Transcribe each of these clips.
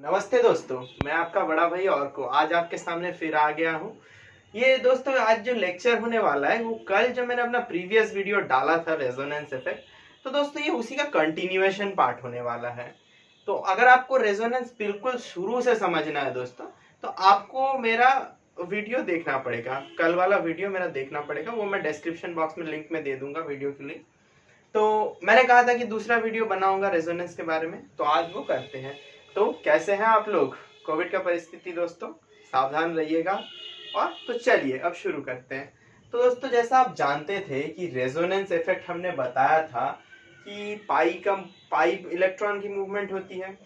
नमस्ते दोस्तों, मैं आपका बड़ा भाई और को आज आपके सामने फिर आ गया हूँ। ये दोस्तों आज जो लेक्चर होने वाला है वो कल जो मैंने अपना प्रीवियस वीडियो डाला था रेजोनेंस इफेक्ट, तो दोस्तों ये उसी का कंटिन्यूएशन पार्ट होने वाला है। तो अगर आपको रेजोनेंस बिल्कुल शुरू से समझना है दोस्तों, तो आपको मेरा वीडियो देखना पड़ेगा। कल वाला वीडियो मेरा देखना पड़ेगा, वो मैं डिस्क्रिप्शन बॉक्स में लिंक में दे दूंगा वीडियो के लिए। तो मैंने कहा था कि दूसरा वीडियो बनाऊंगा रेजोनेंस के बारे में, तो आज वो करते हैं। तो कैसे हैं आप लोग? कोविड का परिस्थिति दोस्तों, सावधान रहिएगा। और तो चलिए अब शुरू करते हैं। तो दोस्तों जैसा आप जानते थे कि रेजोनेंस इफेक्ट हमने बताया था कि पाई इलेक्ट्रॉन की मूवमेंट होती है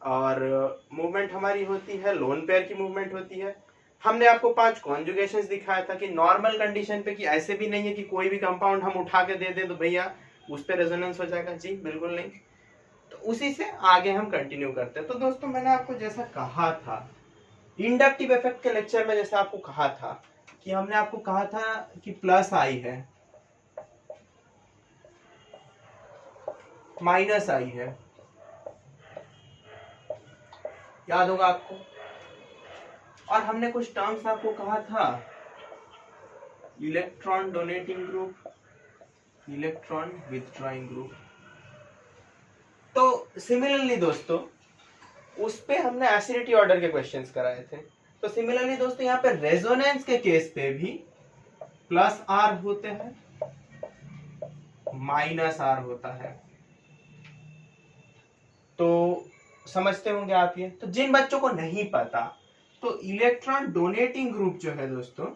और मूवमेंट हमारी होती है लोन पेयर की मूवमेंट होती है। हमने आपको 5 कॉन्जुगेशंस दिखाया था कि नॉर्मल कंडीशन पे, कि ऐसे भी नहीं है कि कोई भी कंपाउंड हम उठा के दे दें तो भैया उस पे रेजोनेंस हो जाएगा। जी बिल्कुल नहीं। तो उसी से आगे हम कंटिन्यू करते हैं। तो दोस्तों मैंने आपको जैसा कहा था इंडक्टिव इफेक्ट के लेक्चर में, जैसा आपको कहा था कि हमने आपको कहा था कि प्लस आई है, माइनस आई है, याद होगा आपको। और हमने कुछ टर्म्स आपको कहा था, electron donating group, electron withdrawing group. तो सिमिलरली दोस्तों उस पे हमने एसिडिटी ऑर्डर के क्वेश्चंस कराए थे। तो सिमिलरली दोस्तों यहाँ पे रेजोनेंस के केस पे भी प्लस आर होते हैं, माइनस आर होता है। तो समझते होंगे आप ये। तो जिन बच्चों को नहीं पता, तो इलेक्ट्रॉन डोनेटिंग ग्रुप जो है दोस्तों,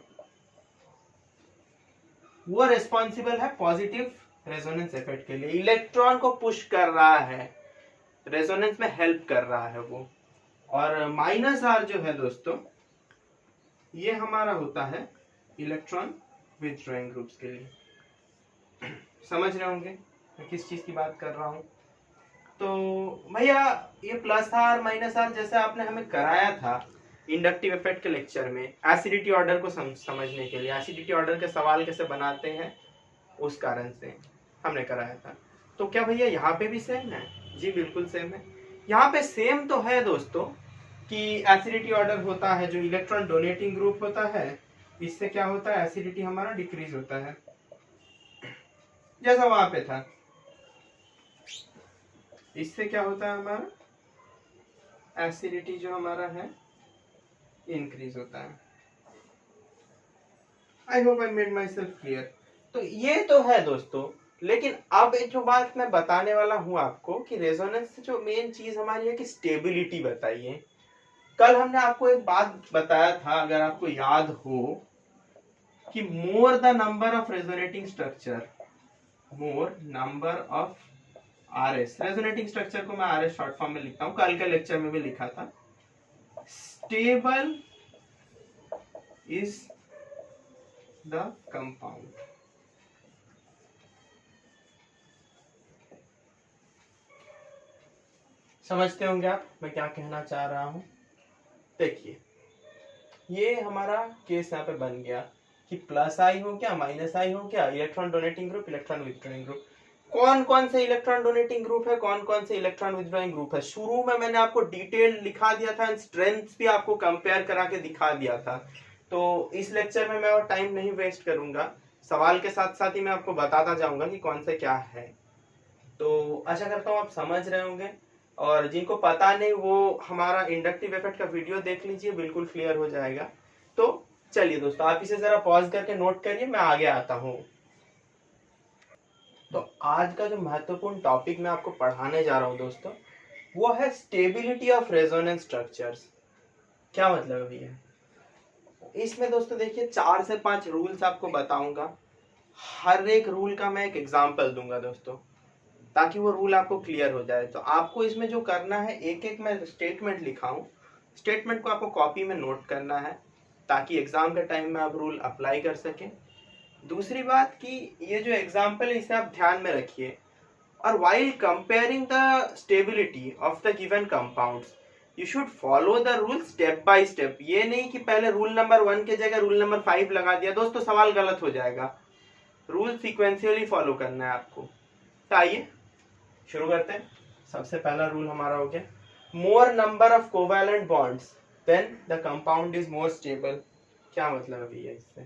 वो रिस्पॉन्सिबल है पॉजिटिव रेजोनेंस इफेक्ट के लिए। इलेक्ट्रॉन को पुश कर रहा है, रेजोनेंस में हेल्प कर रहा है वो। और माइनस आर जो है दोस्तों, ये हमारा होता है इलेक्ट्रॉन विथड्रॉइंग ग्रुप्स के लिए। समझ रहे होंगे मैं किस चीज की बात कर रहा हूं। तो भैया ये प्लस आर माइनस आर जैसे आपने हमें कराया था इंडक्टिव इफेक्ट के लेक्चर में, एसिडिटी ऑर्डर को समझने के लिए, एसिडिटी ऑर्डर के सवाल कैसे बनाते हैं उस कारण से हमने कराया था। तो क्या भैया यहाँ पे भी सेम है? जी बिल्कुल सेम है। यहाँ पे सेम तो है दोस्तों कि एसिडिटी ऑर्डर होता है, जो इलेक्ट्रॉन डोनेटिंग ग्रुप होता है, इससे क्या होता है, एसिडिटी हमारा डिक्रीज होता है, जैसा वहां पे था। इससे क्या होता है, हमारा एसिडिटी जो हमारा है इंक्रीज होता है। I hope I made my self clear. तो ये तो है दोस्तों, लेकिन अब जो बात मैं बताने वाला हूं आपको कि रेजोनेंस से जो मेन चीज हमारी है कि स्टेबिलिटी बताइए। कल हमने आपको एक बात बताया था, अगर आपको याद हो, कि more the number of resonating structure, more number of RS, resonating structure को मैं आरएस शॉर्ट फॉर्म में लिखता हूं, कल के लेक्चर में भी लिखा था। Stable is the compound. समझते होंगे आप मैं क्या कहना चाह रहा हूं। देखिए ये हमारा केस यहाँ पे बन गया कि प्लस आई हो क्या, माइनस आई हो क्या, electron donating group, electron withdrawing group. कौन कौन से इलेक्ट्रॉन डोनेटिंग ग्रुप है, कौन कौन से इलेक्ट्रॉन विथड्रॉइंग ग्रुप है, शुरू में मैंने आपको डिटेल लिखा दिया था, स्ट्रेंथ भी आपको कंपेयर करा के दिखा दिया था। तो इस लेक्चर में मैं और टाइम नहीं वेस्ट करूंगा, सवाल के साथ साथ ही मैं आपको बताता जाऊंगा कि कौन से क्या है। तो आशा करता हूँ आप समझ रहे होंगे, और जिनको पता नहीं वो हमारा इंडक्टिव इफेक्ट का वीडियो देख लीजिए, बिल्कुल क्लियर हो जाएगा। तो चलिए दोस्तों आप इसे जरा पॉज करके नोट करिए, मैं आगे आता हूँ। तो आज का जो महत्वपूर्ण टॉपिक मैं आपको पढ़ाने जा रहा हूँ दोस्तों, वो है स्टेबिलिटी ऑफ रेजोनेंस स्ट्रक्चर्स। क्या मतलब है भैया? इसमें दोस्तों देखिए 4 से 5 रूल्स आपको बताऊंगा, हर एक रूल का मैं एक एग्जाम्पल दूंगा दोस्तों, ताकि वो रूल आपको क्लियर हो जाए। तो आपको इसमें जो करना है, एक एक मैं स्टेटमेंट लिखा हूँ, स्टेटमेंट को आपको कॉपी में नोट करना है, ताकि एग्जाम के टाइम में आप रूल अप्लाई कर सकें। दूसरी बात कि ये जो एग्जाम्पल है इसे आप ध्यान में रखिए, और while comparing the stability of the given compounds you should follow the rule step by step। ये नहीं कि पहले रूल नंबर 1 के जगह रूल नंबर 5 लगा दिया, दोस्तों सवाल गलत हो जाएगा। रूल सीक्वेंशियली फॉलो करना है आपको। तो आइए शुरू करते हैं। सबसे पहला रूल हमारा हो गया more number of covalent bonds then the compound is more stable. क्या मतलब है भैया इससे?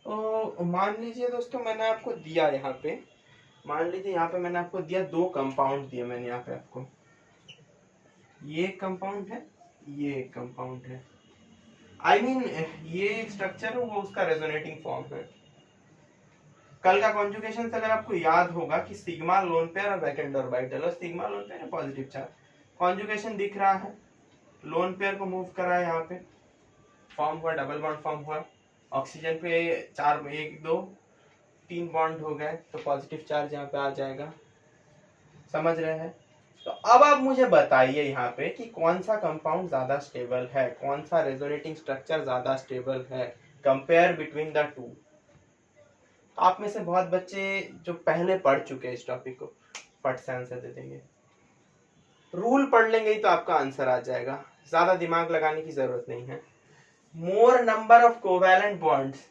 तो मान लीजिए दोस्तों मैंने आपको दिया यहाँ पे, मान लीजिए यहाँ पे मैंने आपको दिया, दो कंपाउंड दिए मैंने यहाँ पे आपको, ये एक कंपाउंड है, ये एक कंपाउंड है। आई मीन ये एक स्ट्रक्चर है, वो उसका रेजोनेटिंग फॉर्म है। कल का कॉन्जुगेशन से अगर आपको याद होगा कि सिग्मा लोन पेयर और वैकेंट ऑर्बिटल, और सिग्मा लोन पेयर है पॉजिटिव चार्ज, कॉन्जुगेशन दिख रहा है, लोन पेयर को मूव करा है, यहाँ पे फॉर्म हुआ, डबल बॉन्ड फॉर्म हुआ, ऑक्सीजन पे 4 1 2 3 बॉन्ड हो गए, तो पॉजिटिव चार्ज यहाँ पे आ जाएगा। समझ रहे हैं? तो अब आप मुझे बताइए यहाँ पे कि कौन सा कंपाउंड ज्यादा स्टेबल है, कौन सा रेजोनेटिंग स्ट्रक्चर ज्यादा स्टेबल है, कंपेयर बिटवीन द टू। आप में से बहुत बच्चे जो पहले पढ़ चुके हैं इस टॉपिक को फट से आंसर दे देंगे। रूल पढ़ लेंगे ही तो आपका आंसर आ जाएगा, ज्यादा दिमाग लगाने की जरूरत नहीं है। मोर number of covalent bonds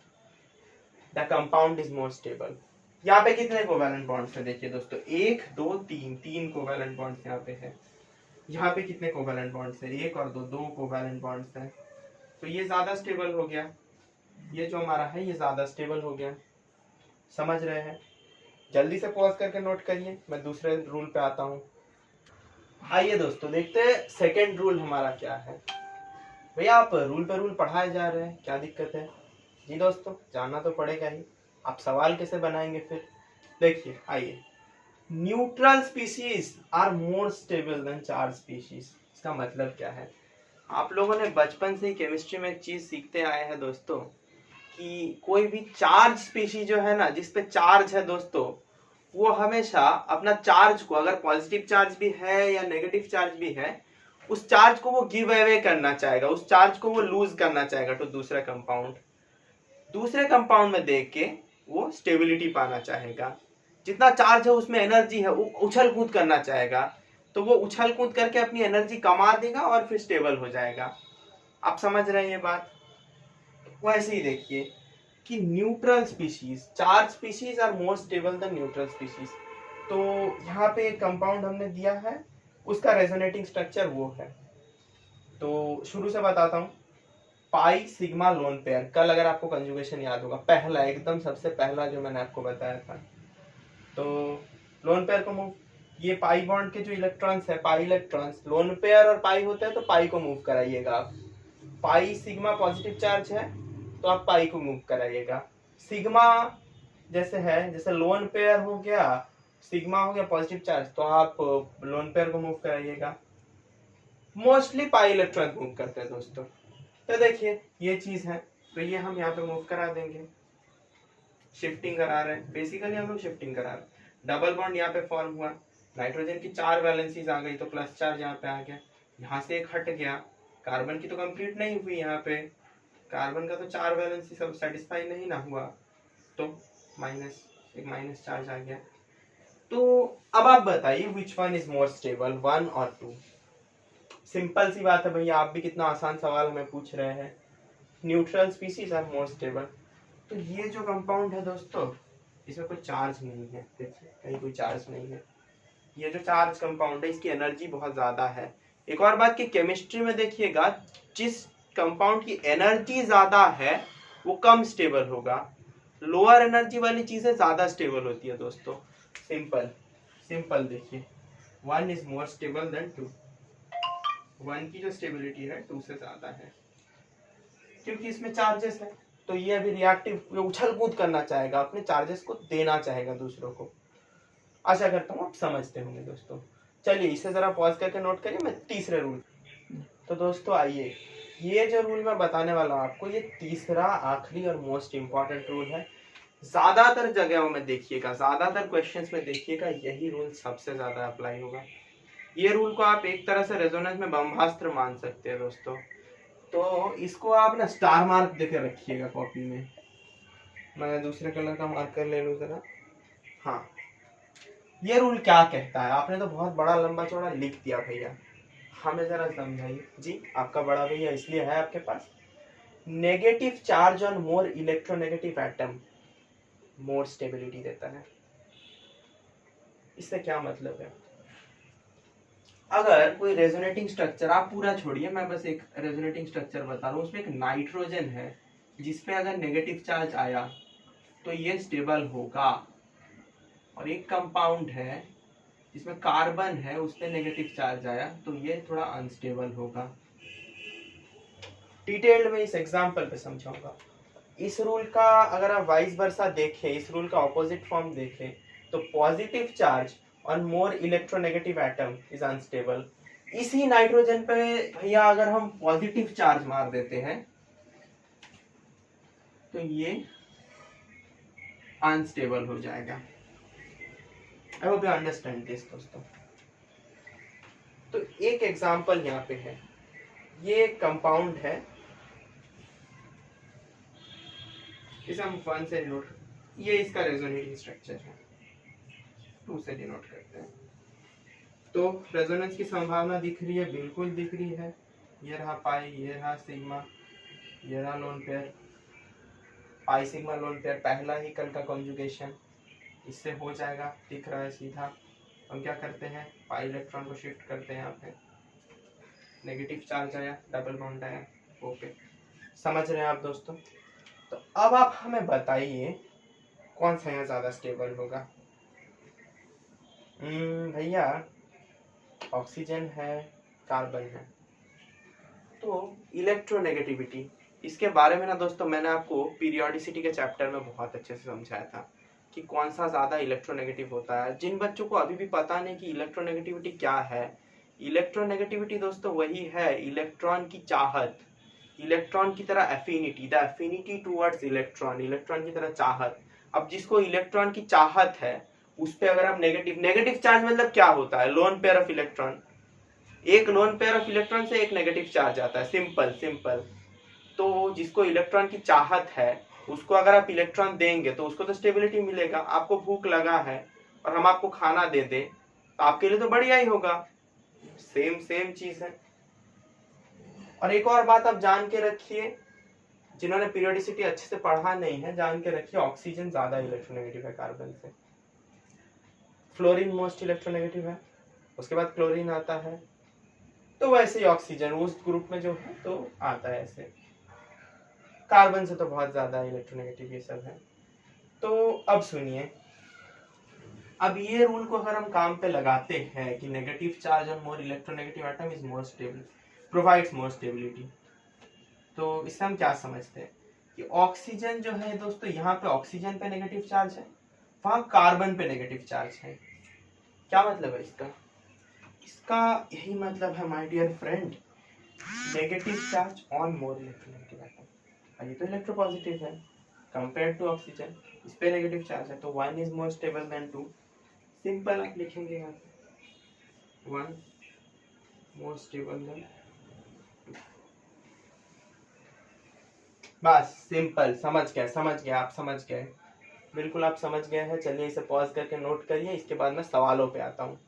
the compound is more stable. यहाँ पे कितने कोवैलेंट बॉन्ड्स है देखिए दोस्तों, 1 2 3, 3 कोवैलेंट बॉन्ड्स यहाँ पे है। यहाँ पे कितने कोवैलेंट बॉन्ड्स है? 1 और 2, 2 कोवैलेंट बॉन्ड्स है। तो ये ज्यादा स्टेबल हो गया, ये जो हमारा है ये ज्यादा स्टेबल हो गया। समझ रहे हैं? जल्दी से पॉज करके नोट करिए, मैं दूसरे रूल पे आता हूँ। आइए दोस्तों देखते हैं सेकेंड रूल हमारा क्या है। भैया आप रूल पे रूल पढ़ाए जा रहे हैं, क्या दिक्कत है? जी दोस्तों जानना तो पड़ेगा ही, आप सवाल कैसे बनाएंगे फिर? देखिए आइए, neutral species are more stable than charge species. इसका मतलब क्या है? आप लोगों ने बचपन से ही केमिस्ट्री में एक चीज सीखते आए हैं दोस्तों, कि कोई भी चार्ज स्पीशीज जो है ना, जिसपे चार्ज है दोस्तों, वो हमेशा अपना चार्ज को, अगर पॉजिटिव चार्ज भी है या नेगेटिव चार्ज भी है, उस चार्ज को वो गिव अवे करना चाहेगा, उस चार्ज को वो लूज करना चाहेगा तो दूसरा कंपाउंड में देख के वो स्टेबिलिटी पाना चाहेगा। जितना चार्ज है उसमें एनर्जी है, वो उछल कूद करना चाहेगा, तो वो उछल कूद करके अपनी एनर्जी कमा देगा और फिर स्टेबल हो जाएगा। आप समझ रहे हैं ये बात? वैसे ही देखिए कि neutral species, charge species are more stable than neutral species. तो यहाँ पे एक कंपाउंड हमने दिया है, उसका रेजोनेटिंग स्ट्रक्चर वो है। तो शुरू से बताता हूँ, पाई सिग्मा लोन पेयर, कल अगर आपको कंजुगेशन याद होगा, पहला एकदम सबसे पहला जो मैंने आपको बताया था, तो लोन पेयर को मूव, ये पाई बॉन्ड के जो इलेक्ट्रॉन्स है, पाई इलेक्ट्रॉन्स, लोन पेयर और पाई होते हैं तो पाई को मूव कराइएगा आप। पाई सिग्मा पॉजिटिव चार्ज है तो आप पाई को मूव कराइएगा। सिग्मा जैसे है, जैसे लोन पेयर हो गया, सिग्मा हो गया पॉजिटिव चार्ज, तो आप लोन पेयर को मूव कराइएगा। मोस्टली पाई इलेक्ट्रॉन मूव करते हैं दोस्तों। तो देखिए ये चीज है, तो ये हम यहाँ पे मूव करा देंगे, शिफ्टिंग करा रहे हैं, बेसिकली हम लोग शिफ्टिंग करा रहे हैं। डबल बॉन्ड यहाँ पे फॉर्म हुआ, नाइट्रोजन की 4 वैलेंसीज आ गई तो प्लस चार्ज यहाँ पे आ गया, यहाँ से एक हट गया, कार्बन की तो कंप्लीट नहीं हुई, यहाँ पे कार्बन का तो 4 वैलेंसी सब सेटिस्फाई नहीं ना हुआ, तो माइनस, एक माइनस चार्ज आ गया। तो अब आप बताइए which one is more stable, 1 और 2? सिंपल सी बात है भैया, आप भी कितना आसान सवाल हमें पूछ रहे हैं। Neutral species are more stable. तो ये जो कंपाउंड है दोस्तों, इसमें कोई चार्ज नहीं है, देखिए कहीं कोई चार्ज नहीं है। ये जो चार्ज कंपाउंड है इसकी एनर्जी बहुत ज्यादा है। एक और बात कि केमिस्ट्री में देखिएगा, जिस कंपाउंड की एनर्जी ज्यादा है वो कम स्टेबल होगा, लोअर एनर्जी वाली चीजें ज्यादा स्टेबल होती है दोस्तों। सिंपल सिंपल देखिए, 1 इज मोर स्टेबल देन 2। 1 की जो स्टेबिलिटी है 2 से ज्यादा है, क्योंकि इसमें चार्जेस है, तो ये अभी रिएक्टिव उछल कूद करना चाहेगा, अपने चार्जेस को देना चाहेगा दूसरों को। आशा करता हूँ आप समझते होंगे दोस्तों। चलिए इसे जरा पॉज करके नोट करिए, मैं तीसरे रूल। तो दोस्तों आइए, ये जो रूल मैं बताने वाला हूँ आपको, ये तीसरा आखिरी और मोस्ट इंपॉर्टेंट रूल है। ज्यादातर जगहों में देखिएगा, ज्यादातर क्वेश्चंस में देखिएगा, यही रूल सबसे ज्यादा अप्लाई होगा। ये रूल को आप एक तरह से रेजोनेंस में ब्रह्मास्त्र मान सकते हैं दोस्तों। तो इसको आप ना स्टार मार्क देके रखिएगा कॉपी में। मैं दूसरे कलर का मार्कर ले लूं जरा। हाँ, ये रूल क्या कहता है? आपने तो बहुत बड़ा लंबा चौड़ा लिख दिया भैया, हमें जरा समझाइए जी। आपका बड़ा भैया इसलिए है आपके पास। Negative charge on more electronegative atom more stability देता है। इससे क्या मतलब है? अगर कोई रेजोनेटिंग स्ट्रक्चर, आप पूरा छोड़िए, मैं बस एक रेजोनेटिंग स्ट्रक्चर बता रहा हूँ, उसमें एक नाइट्रोजन है जिसपे अगर नेगेटिव चार्ज आया तो ये स्टेबल होगा, और एक कंपाउंड है जिसमें कार्बन है उस पर नेगेटिव चार्ज आया तो ये थोड़ा अनस्टेबल होगा। डिटेल्ड में इस एग्जांपल पे समझाऊंगा। इस रूल का अगर आप वाइस वर्सा देखें, इस रूल का ऑपोजिट फॉर्म देखें, तो positive charge on more electronegative atom is unstable. इसी नाइट्रोजन पे भैया अगर हम पॉजिटिव चार्ज मार देते हैं तो ये अनस्टेबल हो जाएगा। I hope you understand this दोस्तों। तो एक एग्जांपल यहाँ पे है, ये कंपाउंड है, इसे हम 1 से डिनोट, ये इसका रेजोनेटिंग स्ट्रक्चर है, 2 से डिनोट करते हैं। तो रेजोनेंस की संभावना दिख रही है, बिल्कुल दिख रही है। ये रहा पाई, ये रहा सिग्मा, ये रहा lone pair, pi sigma lone pair, पहला ही कल का कॉन्जुगेशन, इससे हो जाएगा, दिख रहा है सीधा। हम क्या करते हैं, पाई इलेक्ट्रॉन को शिफ्ट करते हैं, यहाँ पे नेगेटिव चार्ज आया, डबल बॉन्ड आया, ओके, समझ रहे हैं आप दोस्तों। तो अब आप हमें बताइए कौन सा यहाँ ज्यादा स्टेबल होगा। भैया ऑक्सीजन है, कार्बन है, तो इलेक्ट्रोनेगेटिविटी, इसके बारे में ना दोस्तों मैंने आपको पीरियोडिसिटी के चैप्टर में बहुत अच्छे से समझाया था कि कौन सा ज्यादा इलेक्ट्रोनेगेटिव होता है। जिन बच्चों को अभी भी पता नहीं कि इलेक्ट्रोनेगेटिविटी क्या है, इलेक्ट्रोनेगेटिविटी दोस्तों वही है इलेक्ट्रॉन की चाहत, इलेक्ट्रॉन की तरह affinity, the affinity towards electron, electron की तरह चाहत। अब जिसको इलेक्ट्रॉन की चाहत है उस पे अगर आप नेगेटिव, नेगेटिव चार्ज मतलब क्या होता है, लोन पेयर ऑफ इलेक्ट्रॉन, एक लोन पेयर ऑफ इलेक्ट्रॉन से एक नेगेटिव चार्ज आता है, सिंपल सिंपल। तो जिसको इलेक्ट्रॉन की चाहत है उसको अगर आप इलेक्ट्रॉन देंगे तो उसको तो स्टेबिलिटी मिलेगा। आपको भूख लगा है और हम आपको खाना दे दे तो आपके लिए तो बढ़िया ही होगा, सेम सेम चीज है। और एक और बात आप जान के रखिए, जिन्होंने पीरियोडिसिटी अच्छे से पढ़ा नहीं है, जान के रखिए ऑक्सीजन ज्यादा इलेक्ट्रोनेगेटिव है कार्बन से, फ्लोरीन मोस्ट इलेक्ट्रोनेगेटिव है, उसके बाद क्लोरीन आता है, तो वैसे ही ऑक्सीजन उस ग्रुप में जो है तो आता है ऐसे, कार्बन से तो बहुत ज्यादा इलेक्ट्रोनेगेटिव ये सब है। तो अब सुनिए, अब ये रूल को अगर हम काम पे लगाते हैं कि negative charge on more electronegative atom is more stable, provides more stability, तो इससे हम क्या समझते हैं कि ऑक्सीजन जो है दोस्तों, यहाँ पे ऑक्सीजन पे नेगेटिव चार्ज है, वहां कार्बन पे नेगेटिव चार्ज है। क्या मतलब है इसका, इसका यही मतलब है my dear friend, negative charge on more electronegative atom, ये तो इलेक्ट्रोपॉजिटिव है कंपेयर टू ऑक्सीजन, इस पे नेगेटिव चार्ज है, तो 1 is more stable then 2, simple आप लिखेंगे यहाँ पे 1 मोर स्टेबल देन, बस सिंपल, समझ गए आप, समझ गए, बिल्कुल आप समझ गए हैं। चलिए इसे पॉज करके नोट करिए, इसके बाद मैं सवालों पे आता हूँ।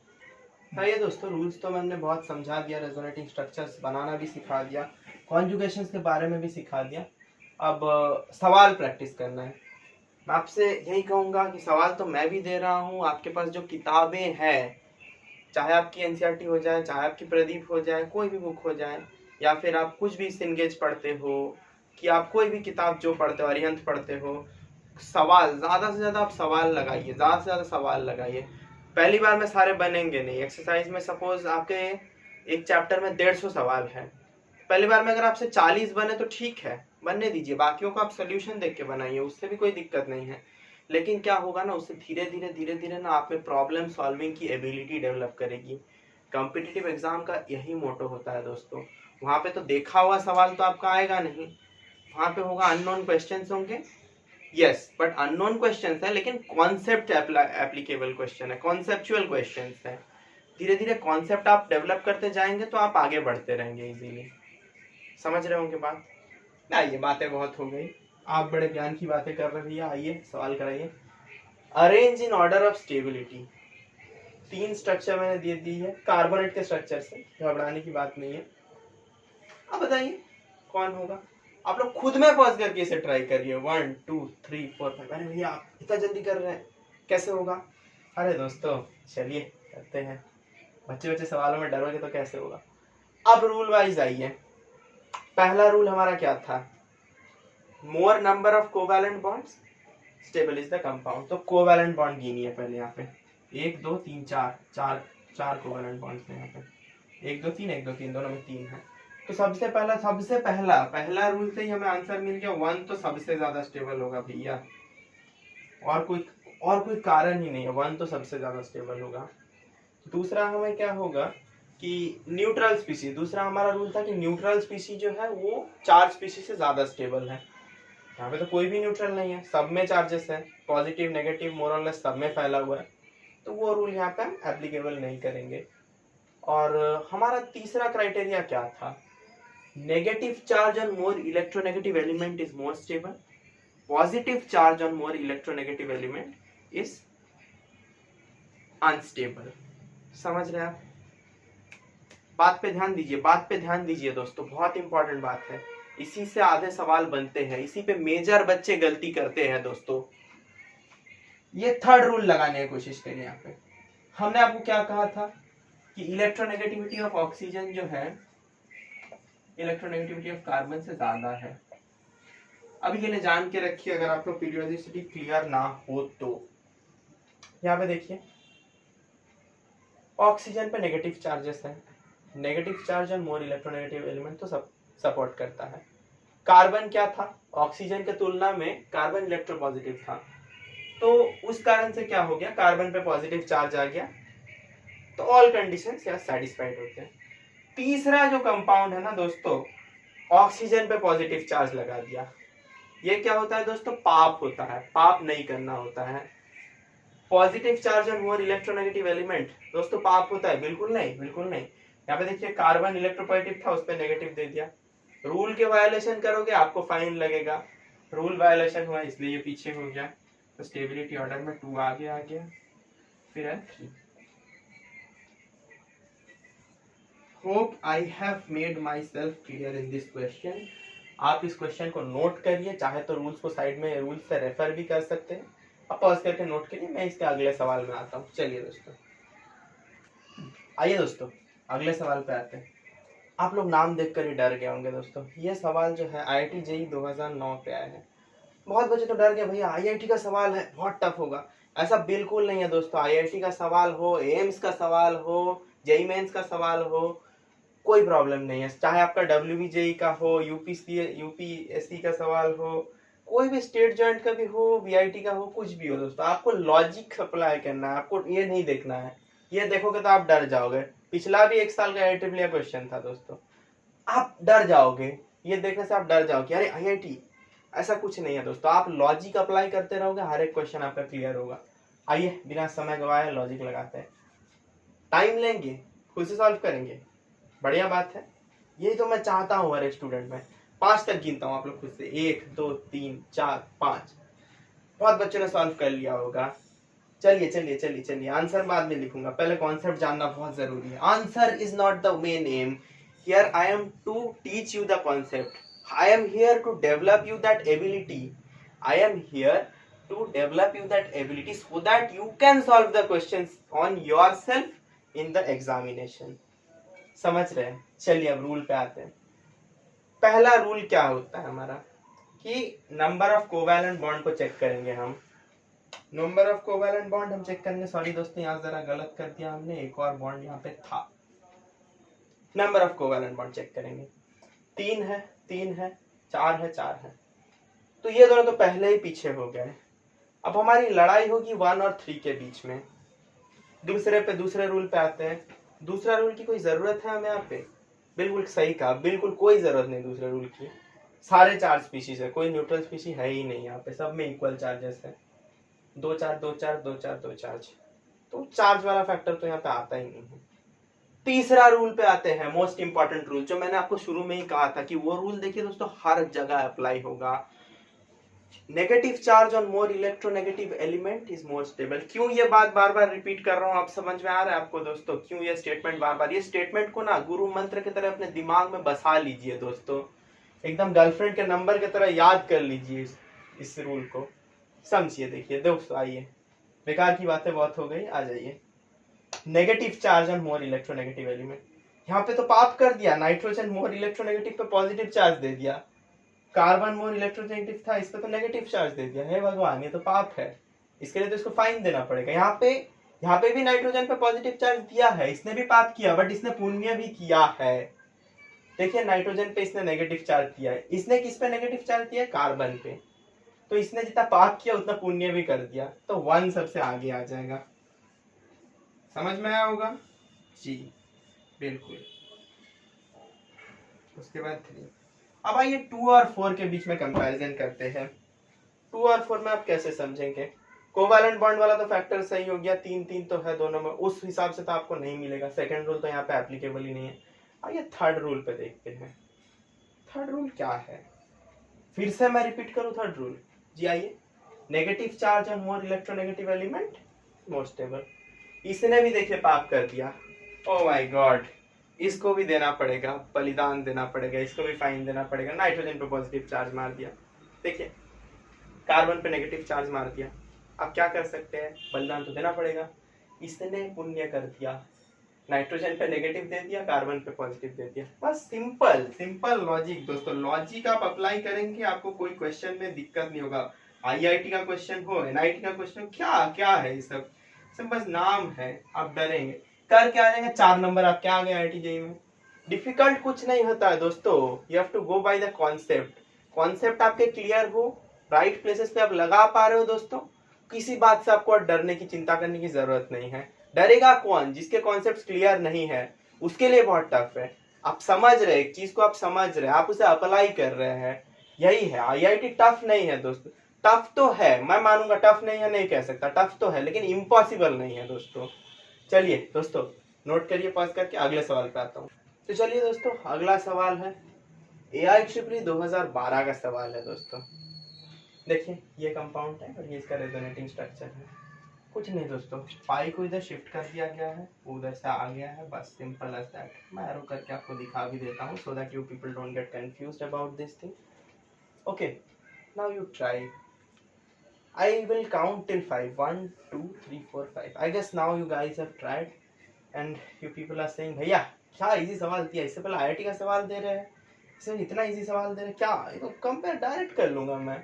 हाँ ये दोस्तों रूल्स तो मैंने बहुत समझा दिया, रेजोनेटिंग स्ट्रक्चर्स बनाना भी सिखा दिया, कॉन्जुगेशंस के बारे में भी सिखा दिया। अब सवाल प्रैक्टिस करना है। मैं आपसे यही कहूँगा कि सवाल तो मैं भी दे रहा हूँ, आपके पास जो किताबें हैं, चाहे आपकी एनसीईआरटी हो जाए, चाहे आपकी प्रदीप हो जाए, कोई भी बुक हो जाए, या फिर आप कुछ भी सिंगेज पढ़ते हो, कि आप कोई भी किताब जो पढ़ते हो, अरिहंत पढ़ते हो, सवाल ज्यादा से ज्यादा आप सवाल लगाइए, ज्यादा से ज्यादा सवाल लगाइए। पहली बार में सारे बनेंगे नहीं, एक्सरसाइज में सपोज आपके एक चैप्टर में 150 सवाल है, पहली बार में अगर आपसे 40 बने तो ठीक है, बनने दीजिए, बाकियों को आप सोल्यूशन देख के बनाइए, उससे भी कोई दिक्कत नहीं है। लेकिन क्या होगा ना, उससे धीरे धीरे ना आप में प्रॉब्लम सॉल्विंग की एबिलिटी डेवलप करेगी। कॉम्पिटिटिव एग्जाम का यही मोटो होता है दोस्तों, वहां पे तो देखा हुआ सवाल तो आपका आएगा नहीं, वहां पे होगा अननोन क्वेश्चंस होंगे, यस बट अननोन क्वेश्चंस है, लेकिन कॉन्सेप्ट एप्लीकेबल क्वेश्चन है, कॉन्सेप्चुअल क्वेश्चंस है। धीरे धीरे कॉन्सेप्ट आप डेवलप करते जाएंगे तो आप आगे बढ़ते रहेंगे इजीली। समझ रहे होंगे बात ना, ये बातें बहुत हो गई, आप बड़े ज्ञान की बातें कर रहे भैया, आइए सवाल कराइए। Arrange in order of stability, 3 structure मैंने दे दी है कार्बोनेट के स्ट्रक्चर से, घबराने की बात नहीं है। अब बताइए कौन होगा, आप लोग खुद में पॉज करके इसे ट्राई करिए, 1 2 3 4 5। अरे भैया आप इतना जल्दी कर रहे हैं, कैसे होगा। अरे दोस्तों चलिए करते हैं, बच्चे बच्चे सवालों में डरोगे तो कैसे होगा। अब रूल वाइज आइए। पहला रूल हमारा क्या था, मोर number of covalent bonds stable is the compound. तो कोवैलेंट बॉन्ड गिनिए पहले यहाँ पे, 1 2 3 4, चार कोवैलेंट बॉन्ड्स हैं यहाँ पे, 1 2 3 1 2 3, दोनों में 3 है। तो सबसे पहला रूल से ही हमें आंसर मिल गया, 1 तो सबसे ज्यादा स्टेबल होगा भैया, और कोई कारण ही नहीं है, 1 तो सबसे ज्यादा स्टेबल होगा। दूसरा हमें क्या होगा कि न्यूट्रल स्पीशीज, दूसरा हमारा रूल था कि न्यूट्रल स्पीशीज जो है वो 4 स्पीशीज से ज्यादा स्टेबल है। यहाँ पे तो कोई भी न्यूट्रल नहीं है, सब में चार्जेस है, पॉजिटिव नेगेटिव मोर और लेस सब में फैला हुआ है, तो वो रूल यहाँ पे हम एप्लीकेबल नहीं करेंगे। और हमारा तीसरा क्राइटेरिया क्या था, negative charge on more electronegative element is more stable, positive charge on more electronegative element is unstable. समझ रहे आप? बात पे ध्यान दीजिए दोस्तों, बहुत इंपॉर्टेंट बात है, इसी से आधे सवाल बनते हैं, इसी पे मेजर बच्चे गलती करते हैं दोस्तों। ये थर्ड रूल लगाने की कोशिश करिए। यहाँ पे हमने आपको क्या कहा था कि इलेक्ट्रोनेगेटिविटी ऑफ ऑक्सीजन जो है इलेक्ट्रोनेगेटिविटी ऑफ कार्बन से ज्यादा है। अभी के लिए जान के रखिए, अगर आपको पीरियोडिसिटी क्लियर ना हो तो यहाँ पे देखिए, ऑक्सीजन पे नेगेटिव चार्जेस है, negative charge on more electronegative element तो सब सपोर्ट करता है। कार्बन क्या था, ऑक्सीजन के तुलना में कार्बन इलेक्ट्रोपॉजिटिव था, तो उस कारण से क्या हो गया, कार्बन पे पॉजिटिव चार्ज आ गया, तो ऑल कंडीशंस यहाँ सेटिस्फाइड होते हैं। तीसरा जो कंपाउंड है ना दोस्तों, ऑक्सीजन पे पॉजिटिव चार्ज लगा दिया, ये क्या होता है दोस्तों, पाप होता है, पाप नहीं करना होता है। Positive charge on more electronegative element दोस्तों पाप होता है, बिल्कुल नहीं, बिल्कुल नहीं। यहाँ पे देखिए कार्बन इलेक्ट्रोपॉजिटिव था, उस पर नेगेटिव दे दिया, रूल के वायलेशन करोगे आपको फाइन लगेगा, रूल वायलेशन हुआ इसलिए ये पीछे हो गया, तो स्टेबिलिटी ऑर्डर में 2 आगे आ गया, फिर है 3। Hope I have made my self clear in this question. आप इस क्वेश्चन को नोट करिए, चाहे तो रूल्स को साइड में रूल्स से रेफर भी कर सकते हैं, आप पॉज करके नोट करिए। मैं इसके अगले सवाल में आता हूँ। चलिए दोस्तों, आइए दोस्तों अगले सवाल पे आते हैं। आप लोग नाम देखकर ही डर गए होंगे दोस्तों, ये सवाल जो है IIT JEE 2009 पे आया है। बहुत बच्चे तो डर गए, भैया IIT का सवाल है बहुत टफ होगा। ऐसा बिल्कुल नहीं है दोस्तों, IIT का सवाल हो, एम्स का सवाल हो, JEE मेंस का सवाल हो, कोई प्रॉब्लम नहीं है। चाहे आपका WBJE का हो, UPSC का सवाल हो, कोई भी स्टेट जॉइंट का भी हो, VIT का हो, कुछ भी हो दोस्तों, आपको लॉजिक अप्लाई करना है, आपको ये नहीं देखना है। ये देखोगे तो आप डर जाओगे। पिछला भी 1 साल का IIT क्वेश्चन था दोस्तों, आप डर जाओगे, ये देखने से आप डर जाओगे अरे IIT, ऐसा कुछ नहीं है दोस्तों। आप लॉजिक अप्लाई करते रहोगे, हर एक क्वेश्चन आपका क्लियर होगा। आइए बिना समय गवाए लॉजिक लगाते हैं, टाइम लेंगे, खुद से सॉल्व करेंगे, बढ़िया बात है। यही तो मैं चाहता हूँ हर एक स्टूडेंट में। 5 तक गिनता हूँ, आप लोग खुद से, 1 2 3 4 5। बहुत बच्चों ने सॉल्व कर लिया होगा। चलिए चलिए चलिए चलिए, आंसर बाद में लिखूंगा, पहले कॉन्सेप्ट जानना बहुत जरूरी है। Answer is not the main aim, here I am to teach you the concept, I am here to develop you that ability, I am here to develop you that ability so that you can solve the questions on yourself in the examination। समझ रहे हैं? चलिए अब rule पे आते हैं। पहला rule क्या होता है हमारा कि नंबर ऑफ कोवैलेंट बॉन्ड को चेक करेंगे हम। नंबर ऑफ कोवैलेंट बॉन्ड हम चेक करेंगे, सॉरी दोस्तों यहाँ जरा गलत कर दिया हमने, एक और बॉन्ड यहाँ पे था। Number of covalent bond check करेंगे, 3 है 3 है, 4 है 4 है, तो ये दोनों तो पहले ही पीछे हो गए। अब हमारी लड़ाई होगी 1 और 3 के बीच में। दूसरे रूल पे आते हैं। दूसरा रूल की कोई जरूरत है हमें यहाँ पे? बिल्कुल सही कहा, बिल्कुल कोई जरूरत नहीं दूसरे रूल की। सारे 4 स्पीशीज है, कोई न्यूट्रल स्पीशी है ही नहीं यहाँ पे, सब में इक्वल चार्जेस है, 2 4 2 4 2 4 2 चार्ज, तो चार्ज वाला फैक्टर तो यहाँ पे आता ही नहीं है। तीसरा रूल पे आते हैं, मोस्ट इंपॉर्टेंट रूल, जो मैंने आपको शुरू में ही कहा था कि वो रूल देखिए दोस्तों हर जगह अप्लाई होगा। Negative charge on more electronegative element is more stable. क्यों ये बात बार बार रिपीट कर रहा हूं, आप समझ में आ रहा है आपको दोस्तों, क्यों ये स्टेटमेंट बार बार? ये स्टेटमेंट को ना गुरु मंत्र की तरह अपने दिमाग में बसा लीजिए दोस्तों, एकदम गर्लफ्रेंड के नंबर की तरह याद कर लीजिए इस रूल को, समझिए। देखिए दोस्तों, आइए, बेकार की बातें बहुत हो गई, आ जाइए। Negative charge on more electronegative element. यहाँ पे तो पाप कर दिया, नाइट्रोजन मोर इलेक्ट्रोनेगेटिव पे पॉजिटिव चार्ज दे दिया, कार्बन मोर इलेक्ट्रोनेगेटिव था, इस पे तो नेगेटिव चार्ज दे दिया। हे भगवान, ये तो पाप है, इसके लिए तो इसको फाइन देना पड़ेगा। यहाँ पे भी नाइट्रोजन पे पॉजिटिव चार्ज दिया है, इसने भी पाप किया, बट इसने पुण्य भी किया है। देखिए नाइट्रोजन पे इसने नेगेटिव चार्ज दिया है, इसने किस पे नेगेटिव चार्ज दिया है? कार्बन पे। तो इसने जितना पाप किया उतना पुण्य भी कर दिया, तो 1 सबसे आगे आ जाएगा। समझ में आया होगा जी, बिल्कुल। उसके बाद 3। अब आइए 2 और 4 के बीच में कंपैरिजन करते हैं। 2 और 4 में आप कैसे समझेंगे? कोवैलेंट बॉन्ड वाला तो फैक्टर सही हो गया, 3-3 तो है दोनों में, उस हिसाब से तो आपको नहीं मिलेगा। सेकंड रूल तो यहाँ पे एप्लीकेबल ही नहीं है। आइए थर्ड रूल पे देखते हैं। थर्ड रूल क्या है? फिर से मैं रिपीट करूं थर्ड रूल जी, आइए। Negative charge on more electronegative element more stable. इसने भी देखिए पाप कर दिया। ओ माय गॉड, इसको भी देना पड़ेगा, बलिदान देना पड़ेगा, इसको भी फाइन देना पड़ेगा। नाइट्रोजन पे पॉजिटिव चार्ज मार दिया, देखिए कार्बन पे नेगेटिव चार्ज मार दिया। अब क्या कर सकते हैं? बलिदान तो देना पड़ेगा। इसने पुण्य कर दिया, नाइट्रोजन पे नेगेटिव दे दिया, कार्बन पे पॉजिटिव दे दिया। बस सिंपल सिंपल लॉजिक दोस्तों। लॉजिक आप अप्लाई करेंगे, आपको कोई क्वेश्चन में दिक्कत नहीं होगा। आईआईटी का क्वेश्चन हो, एनआईटी का क्वेश्चन, क्या क्या है ये सब बस नाम है। आप डरेंगे, करके आ जाएंगे 4 नंबर आप क्या आ गए आईआईटी जेईई में। डिफिकल्ट कुछ नहीं होता है दोस्तों, you have to go by the concept. Concept आपके क्लियर हो, राइट प्लेसेस पे आप लगा पा रहे हो दोस्तों, किसी बात से आपको डरने की, चिंता करने की जरूरत नहीं है। डरेगा कौन? जिसके कॉन्सेप्ट क्लियर नहीं है, उसके लिए बहुत टफ है। आप समझ रहे, एक चीज को आप समझ रहे, आप उसे अप्लाई कर रहे हैं, यही है। आईआईटी टफ नहीं है दोस्तों, टफ तो है, मैं मानूंगा, टफ नहीं है नहीं कह सकता, टफ तो है, लेकिन इम्पॉसिबल नहीं है दोस्तों। चलिए दोस्तों नोट करिए, पॉज करके अगले सवाल पे आता हूँ। तो चलिए दोस्तों अगला सवाल है AIEEE 2012 का सवाल है दोस्तों। देखिए ये कंपाउंड है और ये इसका रेजोनेटिंग स्ट्रक्चर है। कुछ नहीं दोस्तों, पाई को इधर शिफ्ट कर दिया गया है, उधर से आ गया है, बस सिंपल एज दैट। मैं एरो करके आपको दिखा भी देता हूँ so that you people don't get confused about this thing. Okay, now you try. I will count till 5. 1 2 3 4 5. I guess now you guys have tried and you people are saying भैया क्या easy सवाल दिया, इससे पहले IIT का सवाल दे रहे हैं, इसमें इतना इजी सवाल दे रहे हैं, क्या ये तो कंपेयर डायरेक्ट कर लूंगा मैं,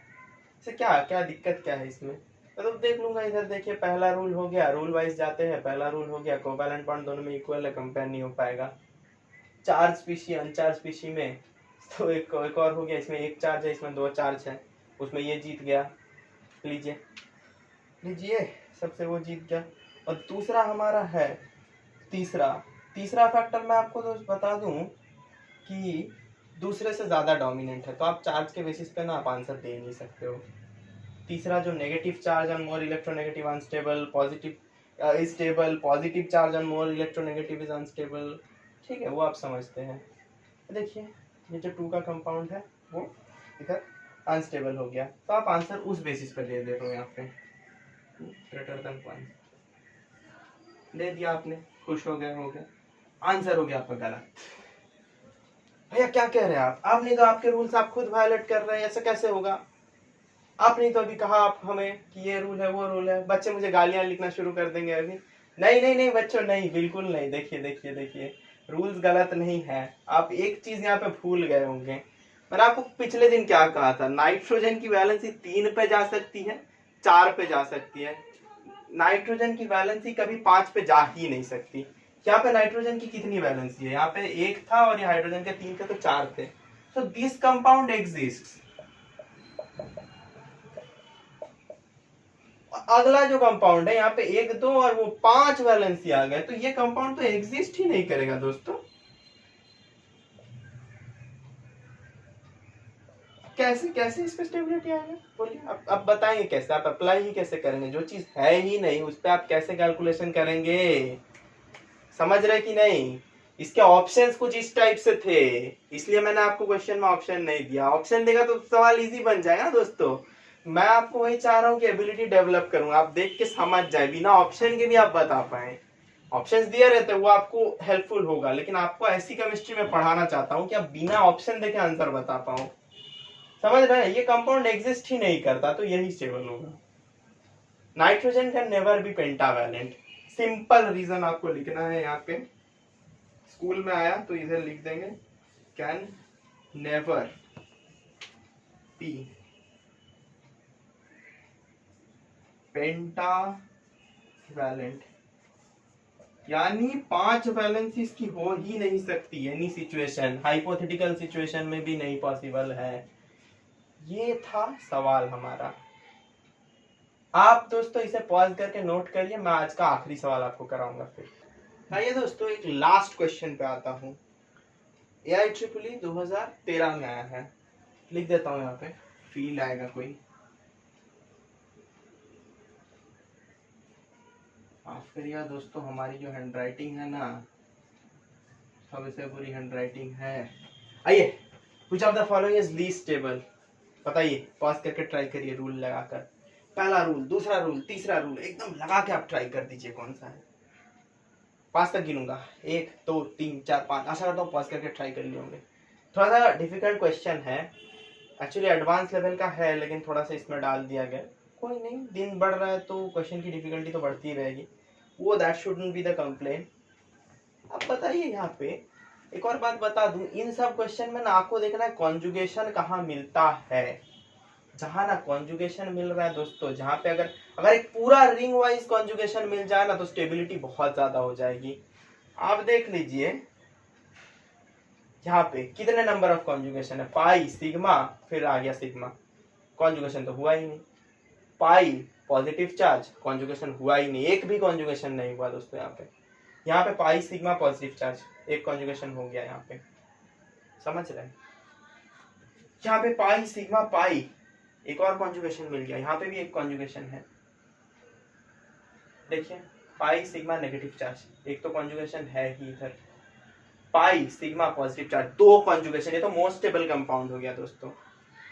इससे क्या क्या दिक्कत क्या है इसमें, तो देख लूंगा। इधर देखिए पहला रूल हो गया, रूल वाइज जाते हैं। पहला रूल हो गया कोवैलेंट बॉन्ड दोनों में इक्वल है, कंपेयर नहीं हो पाएगा। चार्ज स्पीशी अनचार्ज स्पीशी में तो एक और हो गया, इसमें 1 चार्ज है, इसमें 2 चार्ज है, उसमें ये जीत गया, लीजिए लीजिए सबसे वो जीत गया। और दूसरा हमारा है तीसरा फैक्टर मैं आपको तो बता दूं कि दूसरे से ज्यादा डोमिनेंट है, तो आप चार्ज के बेसिस पे ना आप आंसर दे नहीं सकते हो। तीसरा जो negative charge on more electronegative unstable, positive is stable, positive charge on more electronegative is unstable, ठीक है वो आप समझते हैं। देखिए ये जो 2 का कंपाउंड है वो इधर अनस्टेबल हो गया, तो आप आंसर उस बेसिस पे दे रहे हो। यहाँ पे ग्रेटर देन 1 दे दिया आपने, खुश हो गए, आंसर हो गया आपका गलत। भैया क्या कह रहे हैं आप नहीं तो आपके रूल्स आप खुद वायलेट कर रहे हैं, ऐसा कैसे होगा? आपने तो अभी कहा आप हमें कि ये रूल है वो रूल है, बच्चे मुझे गालियां लिखना शुरू कर देंगे अभी। नहीं बच्चों, नहीं, बिल्कुल नहीं। देखिए रूल्स गलत नहीं है। आप एक चीज यहाँ पे भूल गए होंगे, मैंने आपको पिछले दिन क्या कहा था, नाइट्रोजन की वैलेंसी 3 पे जा सकती है, 4 पे जा सकती है, नाइट्रोजन की वैलेंसी कभी 5 पे जा ही नहीं सकती। यहाँ पे नाइट्रोजन की कितनी वैलेंसी है? यहाँ पे 1 था और ये हाइड्रोजन के 3 थे तो 4 थे। So this compound exist. अगला जो कंपाउंड है यहाँ पे 1 2 और वो 5 वैलेंसी आ गए, तो ये कंपाउंड तो एग्जिस्ट ही नहीं करेगा दोस्तों। कैसे इस पे स्टेबिलिटी आएगा बोलिए? अब बताएंगे कैसे, आप अप्लाई ही कैसे करेंगे? जो चीज है ही नहीं उस पर आप कैसे कैलकुलेशन करेंगे? समझ रहे कि नहीं? इसके ऑप्शंस कुछ इस टाइप से थे, इसलिए मैंने आपको क्वेश्चन में ऑप्शन नहीं दिया। ऑप्शन देगा तो सवाल इजी बन जाएगा दोस्तों। मैं आपको वही चाह रहा हूँ कि एबिलिटी डेवलप करूंगा, आप देख के समझ जाए, बिना ऑप्शन के भी आप बता पाए। ऑप्शंस दिए रहते वो आपको हेल्पफुल होगा, लेकिन आपको ऐसी केमिस्ट्री में पढ़ाना चाहता हूँ कि आप बिना ऑप्शन देखे आंसर बता पाओ। समझ रहे हैं? ये कंपाउंड एग्जिस्ट ही नहीं करता, तो यही स्टेबल होगा। Nitrogen can never be pentavalent, simple reason आपको लिखना है यहाँ पे, स्कूल में आया तो इधर लिख देंगे कैन नेवर बी पेंटावैलेंट, यानी 5 वैलेंसीज की हो ही नहीं सकती, एनी सिचुएशन, हाइपोथेटिकल सिचुएशन में भी नहीं पॉसिबल है। ये था सवाल हमारा। आप दोस्तों इसे पॉज करके नोट करिए, मैं आज का आखिरी सवाल आपको कराऊंगा फिर। आइए दोस्तों एक लास्ट क्वेश्चन पे आता हूँ। AIEEE 2013 में आया है, लिख देता हूँ यहाँ पे, फील आएगा कोई, माफ करिएगा दोस्तों हमारी जो हैंडराइटिंग है ना, सबसे बुरी हैंडराइटिंग है। आइए, which of the following is least stable, बताइए, पॉज करके ट्राई करिए रूल लगाकर, पहला रूल, दूसरा रूल, तीसरा रूल, एकदम लगा के आप ट्राई कर दीजिए कौन सा है। 5 तक गिनूंगा, 1 2 3 4 5, आशा करता हूँ पॉज करके ट्राई कर लिए होंगे। थोड़ा सा डिफिकल्ट क्वेश्चन है, एक्चुअली एडवांस लेवल का है, लेकिन थोड़ा सा इसमें डाल दिया गया, कोई नहीं, दिन बढ़ रहा है तो क्वेश्चन की डिफिकल्टी तो बढ़ती रहेगी, वो that shouldn't be the complain. अब बताइए यहाँ पे एक और बात बता दूं, इन सब क्वेश्चन में ना आपको देखना है कॉन्जुगेशन कहाँ मिलता है। जहां ना कॉन्जुगेशन मिल रहा है दोस्तों, जहां पे अगर एक पूरा रिंग वाइज कॉन्जुगेशन मिल जाए ना तो स्टेबिलिटी बहुत ज्यादा हो जाएगी। आप देख लीजिए यहाँ पे कितने नंबर ऑफ कॉन्जुगेशन है, पाई सिग्मा, फिर आ गया सिग्मा, कॉन्जुगेशन तो हुआ ही नहीं, पाई पॉजिटिव चार्ज, कॉन्जुगेशन हुआ ही नहीं, एक भी कॉन्जुगेशन नहीं हुआ दोस्तों। यहाँ पे पाई सिग्मा पॉजिटिव चार्ज, एक कॉन्जुगेशन हो गया यहाँ पे, समझ रहे हैं। यहाँ पे पाई सिग्मा पाई, एक और कॉन्जुगेशन मिल गया, यहाँ पे भी एक कॉन्जुगेशन है, देखिए पाई सिग्मा नेगेटिव चार्ज, एक तो कॉन्जुगेशन है ही इधर, pi sigma positive charge, 2 conjugation, ये तो मोस्ट स्टेबल कंपाउंड हो गया दोस्तों,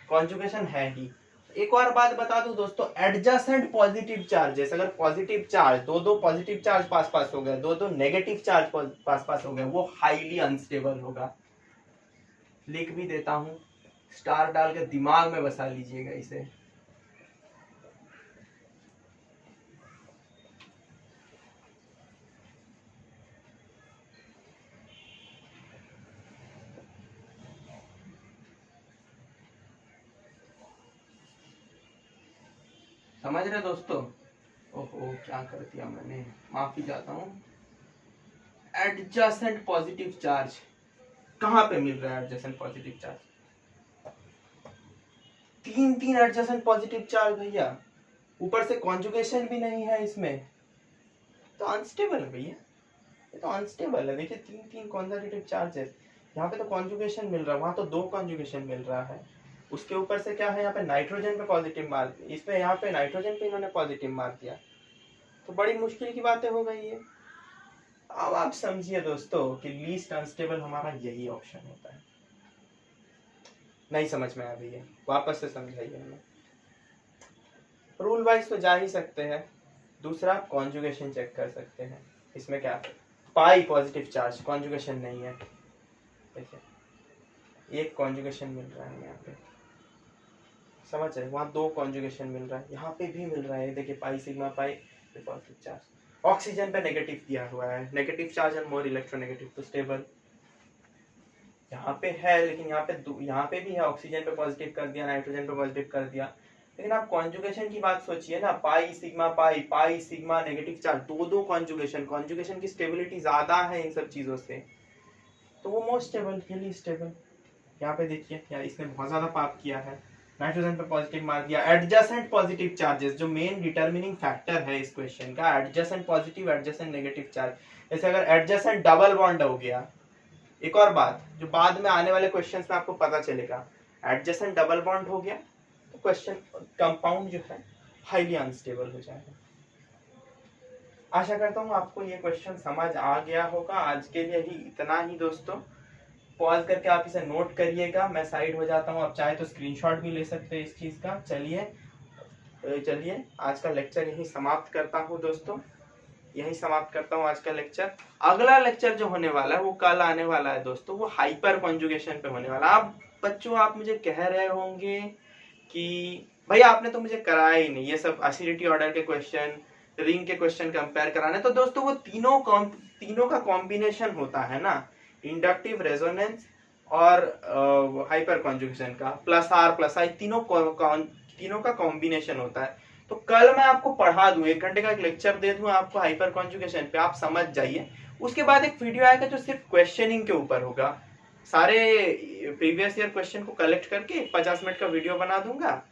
कॉन्जुगेशन है ही। एक और बात बता दूं दोस्तों, एडजेसेंट पॉजिटिव चार्जेस, अगर पॉजिटिव चार्ज दो पॉजिटिव चार्ज पास पास हो गए, दो नेगेटिव चार्ज पास पास हो गए, वो हाईली अनस्टेबल होगा। लिख भी देता हूं, स्टार डाल के दिमाग में बसा लीजिएगा इसे। समझ रहे दोस्तों? ओहो क्या कर दिया मैंने, माफी चाहता हूं। एडजेसेंट पॉजिटिव चार्ज कहां पे मिल रहा है? Adjacent positive charge, 3 adjacent positive charge भैया, ऊपर से कॉन्जुगेशन भी नहीं है इसमें, तो अनस्टेबल है भैया, ये तो अनस्टेबल है। देखिए 3 कॉन्जर्वेटिव चार्जेस, यहाँ पे तो कॉन्जुगेशन मिल रहा है, वहां तो 2 कॉन्जुगेशन मिल रहा है, उसके ऊपर से क्या है, यहाँ पे नाइट्रोजन पे पॉजिटिव मार, इसमें यहाँ पे नाइट्रोजन पे इन्होंने पॉजिटिव मार दिया, तो बड़ी मुश्किल की बातें हो गई है। अब आप समझिए दोस्तों कि लीस्ट अनस्टेबल हमारा यही ऑप्शन होता है। नहीं समझ में आ रही है, वापस से समझाइए हमें। रूल वाइज तो जा ही सकते हैं, दूसरा कॉन्जुगेशन चेक कर सकते हैं, इसमें क्या पाई पॉजिटिव चार्ज, कॉन्जुगेशन नहीं है, देखिए एक कॉन्जुगेशन मिल रहा है यहाँ पे, समझ रहे, वहाँ 2 कॉन्जुगेशन मिल रहा है, यहाँ पे भी मिल रहा है, देखिए pi sigma pi positive charge, oxygen पे नेगेटिव दिया हुआ है, negative charge and more electronegative, तो स्टेबल यहाँ पे है, लेकिन यहाँ पे भी है, ऑक्सीजन पे पॉजिटिव कर दिया, नाइट्रोजन पे पॉजिटिव कर दिया, लेकिन आप कॉन्जुगेशन की बात सोचिए ना, pi sigma pi sigma negative charge, 2 conjugation की स्टेबिलिटी ज्यादा है इन सब चीजों से, तो वो मोस्ट स्टेबल, रियली स्टेबल। यहाँ पे देखिए यार, इसने बहुत ज्यादा पाप किया है, नाइट्रोजन पे पॉजिटिव मार दिया। एडजेसेंट पॉजिटिव चार्जेस जो मेन डिटरमिनिंग फैक्टर है इस क्वेश्चन का, adjacent positive adjacent negative charge, जैसे अगर एडजेसेंट डबल बॉन्ड हो गया, एक और बात जो बाद में आने वाले क्वेश्चंस में आपको पता चलेगा, एडजेसेंट डबल बॉन्ड हो गया तो क्वेश्चन कंपाउंड जो है हाईली अनस्टेबल हो जाएगा। आशा करता हूँ आपको ये क्वेश्चन समझ आ गया होगा। आज के लिए ही इतना ही दोस्तों, पॉज करके आप इसे नोट करिएगा, मैं साइड हो जाता हूँ, आप चाहे तो स्क्रीनशॉट भी ले सकते हैं इस चीज का। चलिए आज का लेक्चर यही समाप्त करता हूँ दोस्तों, यही समाप्त करता हूँ आज का लेक्चर। अगला लेक्चर जो होने वाला है वो कल आने वाला है दोस्तों, वो हाइपर कॉन्जुगेशन पे होने वाला। आप बच्चों आप मुझे कह रहे होंगे कि भाई आपने तो मुझे कराया ही नहीं ये सब एसिडिटी ऑर्डर के क्वेश्चन, रिंग के क्वेश्चन कंपेयर कराने। तो दोस्तों वो तीनों का कॉम्बिनेशन होता है ना, इंडक्टिव, रेजोनेंस और हाइपर कॉन्जुगेशन का, प्लस आर प्लस आई, तीनों का कॉम्बिनेशन होता है। तो कल मैं आपको पढ़ा दूं, 1 घंटे का एक लेक्चर दे दूं आपको हाइपर कॉन्जुगेशन पे, आप समझ जाइए। उसके बाद एक वीडियो आएगा जो सिर्फ क्वेश्चनिंग के ऊपर होगा, सारे प्रीवियस ईयर क्वेश्चन को कलेक्ट करके 50 मिनट का वीडियो बना दूंगा,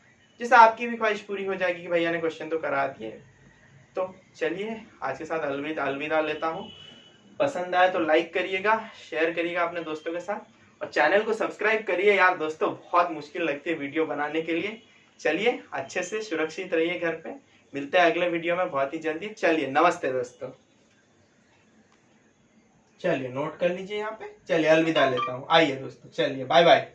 जिससे आपकी भी ख्वाहिश पूरी हो जाएगी कि भैया ने क्वेश्चन तो करा दिए। तो चलिए आज के साथ अलविदा लेता हूँ। पसंद आए तो लाइक करिएगा, शेयर करिएगा अपने दोस्तों के साथ, और चैनल को सब्सक्राइब करिए यार दोस्तों, बहुत मुश्किल लगती है वीडियो बनाने के लिए। चलिए अच्छे से सुरक्षित रहिए घर पे, मिलते हैं अगले वीडियो में बहुत ही जल्दी। चलिए नमस्ते दोस्तों, चलिए नोट कर लीजिए यहाँ पे। चलिए अलविदा लेता हूँ, आइए दोस्तों, चलिए बाय बाय।